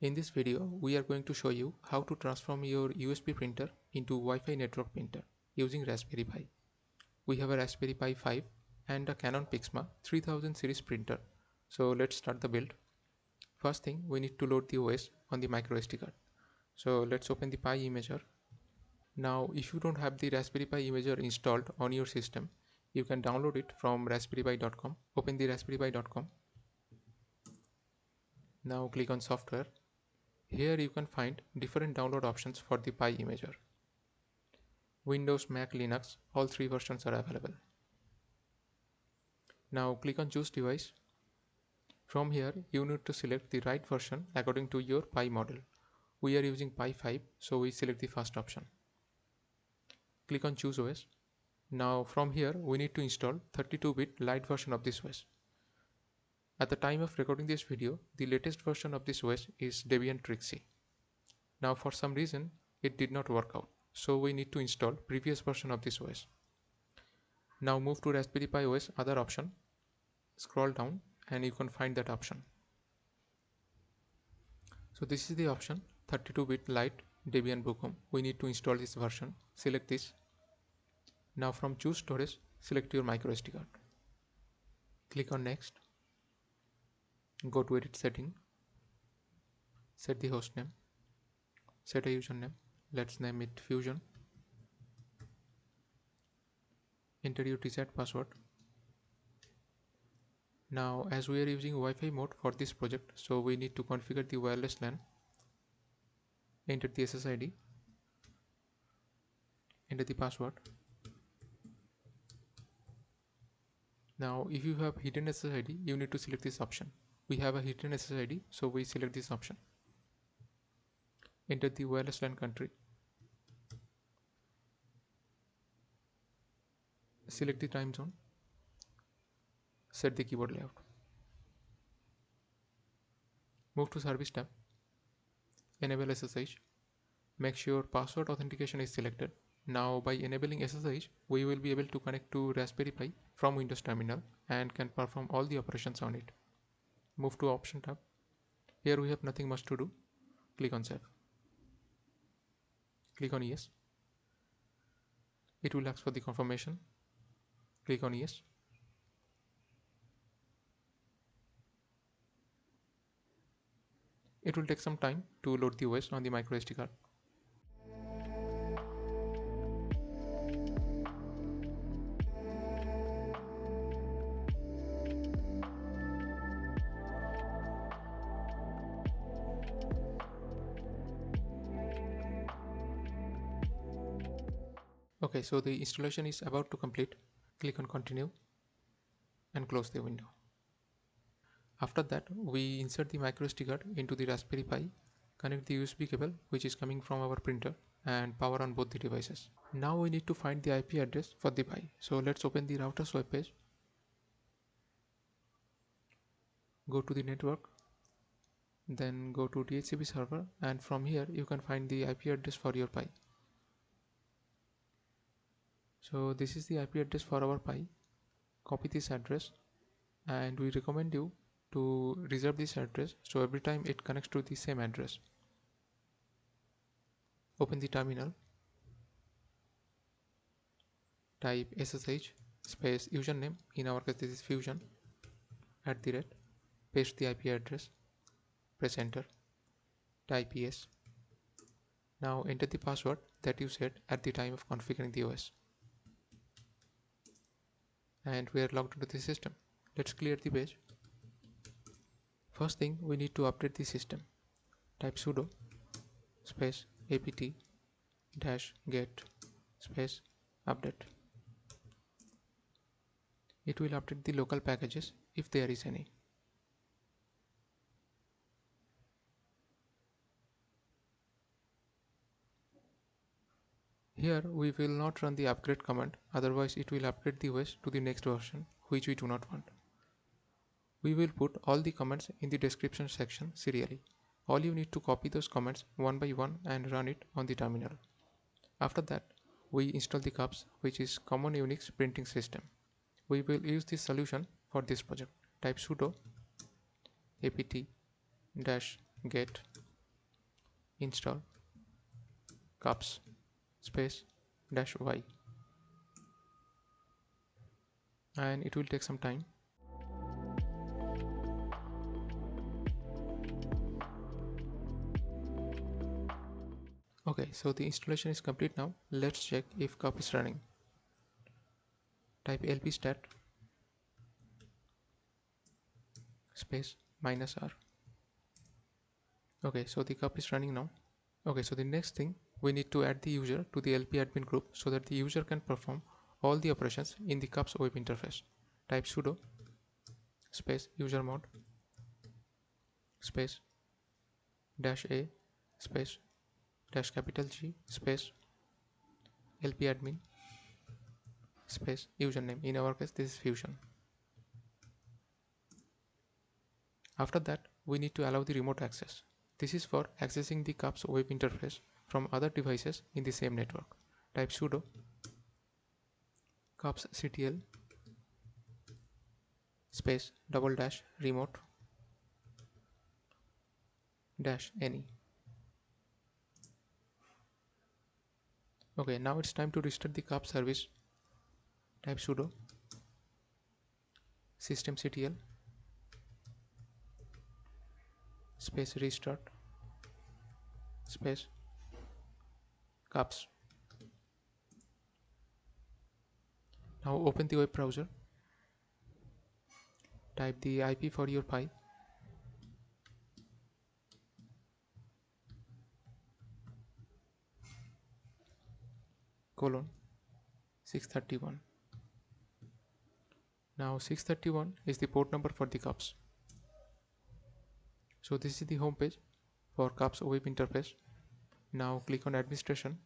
In this video, we are going to show you how to transform your USB printer into Wi-Fi network printer using Raspberry Pi. We have a Raspberry Pi 5 and a Canon Pixma 3000 series printer. So let's start the build. First thing, we need to load the OS on the micro SD card. So let's open the Pi imager. Now, if you don't have the Raspberry Pi imager installed on your system, you can download it from raspberrypi.com. Open the raspberrypi.com. Now click on software. Here you can find different download options for the Pi imager. Windows, Mac, Linux, all three versions are available. Now click on choose device. From here you need to select the right version according to your Pi model. We are using Pi 5, so we select the first option. Click on choose OS. Now from here we need to install 32-bit light version of this OS. At the time of recording this video, the latest version of this OS is Debian Trixie. Now for some reason it did not work out, so we need to install previous version of this OS. Now move to Raspberry Pi OS other option, scroll down and you can find that option. So this is the option 32-bit light Debian Bookworm. We need to install this version. Select this. Now from choose storage, select your micro SD card. Click on next. Go to edit setting. Set the host name. Set a username. Let's name it Fusion. Enter your desired password. Now as we are using Wi-Fi mode for this project, so we need to configure the wireless LAN. Enter the SSID. Enter the password. Now if you have hidden SSID, you need to select this option. We have a hidden SSID, so we select this option. Enter the wireless LAN country. Select the time zone. Set the keyboard layout. Move to service tab. Enable SSH. Make sure password authentication is selected. Now by enabling SSH, we will be able to connect to Raspberry Pi from Windows Terminal and can perform all the operations on it. Move to option tab. Here we have nothing much to do. Click on save. Click on yes. It will ask for the confirmation. Click on yes. It will take some time to load the OS on the micro SD card. Okay, so the installation is about to complete. Click on continue and close the window. After that, we insert the micro SD card into the Raspberry Pi, connect the USB cable which is coming from our printer and power on both the devices. Now we need to find the IP address for the Pi. So let's open the router's web page. Go to the network, then go to DHCP server, and from here you can find the IP address for your Pi. So this is the IP address for our Pi. Copy this address and we recommend you to reserve this address so every time it connects to the same address. Open the terminal, type SSH space username, in our case this is Fusion, @ paste the IP address, press enter, type yes. Now enter the password that you set at the time of configuring the OS. And we are logged into the system. Let's clear the page. First thing, we need to update the system. Type sudo space apt-get space update. It will update the local packages if there is any. Here we will not run the upgrade command, otherwise it will upgrade the OS to the next version, which we do not want. We will put all the comments in the description section serially. All you need to copy those comments one by one and run it on the terminal. After that, we install the CUPS, which is Common Unix Printing System. We will use this solution for this project. Type sudo apt-get install cups space -y, and it will take some time. Okay, so the installation is complete now. Let's check if cup is running. Type lpstat space -r. Okay, so the cup is running now. Okay, so the next thing, we need to add the user to the LP admin group so that the user can perform all the operations in the cups web interface. Type sudo space usermod space -a space -G space LP admin space username. In our case, this is Fusion. After that, we need to allow the remote access. This is for accessing the cups web interface from other devices in the same network. Type sudo cupsctl space /remote -any. Okay, now it's time to restart the cup service. Type sudo systemctl space restart space cups. Now open the web browser. Type the IP for your Pi. Colon 631. Now 631 is the port number for the cups. So this is the home page for cups web interface. Now click on administration.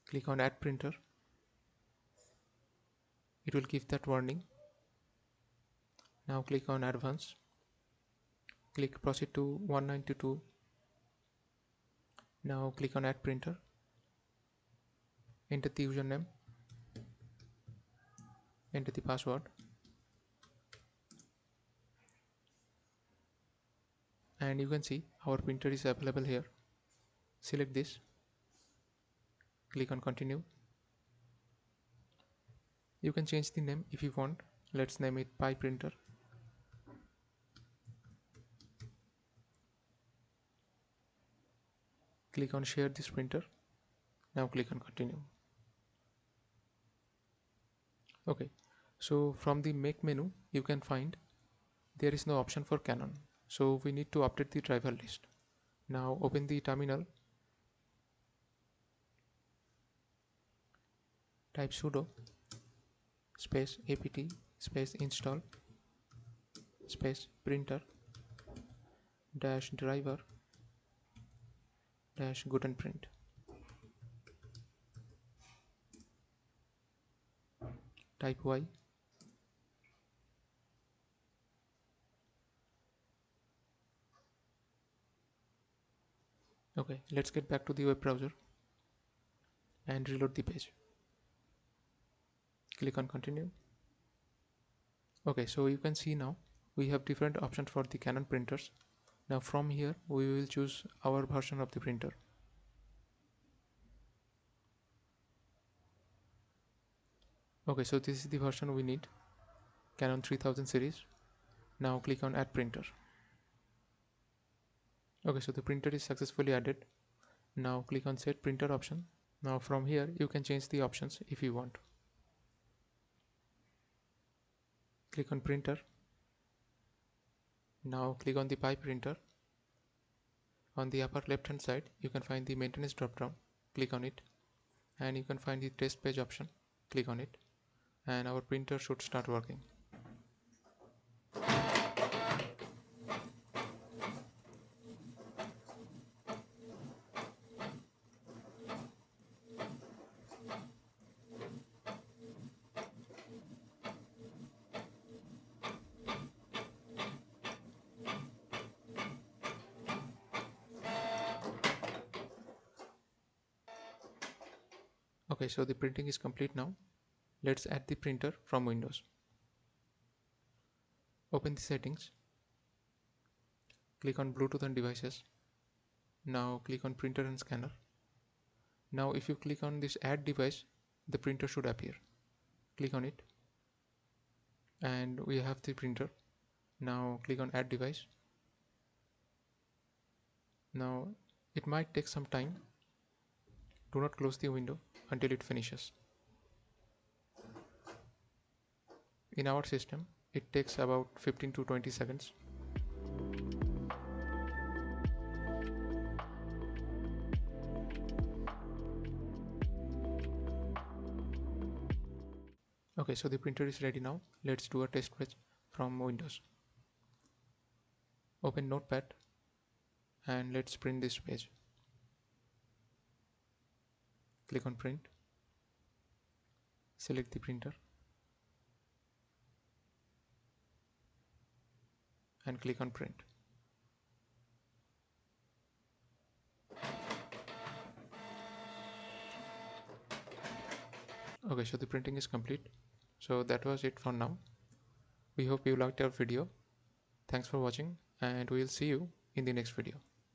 Click on add printer. It will give that warning. Now click on advanced. Click proceed to 192. Now click on add printer. Enter the username. Enter the password. And you can see our printer is available here. Select this. Click on continue. You can change the name if you want. Let's name it Pi printer. Click on share this printer. Now click on continue. Okay, so from the make menu you can find there is no option for Canon, so we need to update the driver list. Now open the terminal. Type sudo space apt space install space printer -driver -gutenprint. Type y. Okay, let's get back to the web browser and reload the page. Click on continue. Okay, so you can see now we have different options for the Canon printers. Now from here we will choose our version of the printer. Okay, so this is the version we need, Canon 3000 series. Now click on add printer. Okay, so the printer is successfully added. Now click on set printer option. Now from here you can change the options if you want. Click on printer. Now click on the Pi printer. On the upper left hand side you can find the maintenance drop down. Click on it and you can find the test page option. Click on it and our printer should start working. Okay, so the printing is complete now. Let's add the printer from Windows. Open the settings. Click on Bluetooth and devices. Now click on printer and scanner. Now if you click on this add device, the printer should appear. Click on it and we have the printer. Now click on add device. Now it might take some time. Do not close the window until it finishes. In our system, it takes about 15 to 20 seconds. Okay, so the printer is ready now. Let's do a test page from Windows. Open Notepad and let's print this page. Click on print. Select the printer and click on print. Okay, so the printing is complete. So that was it for now. We hope you liked our video. Thanks for watching and we'll see you in the next video.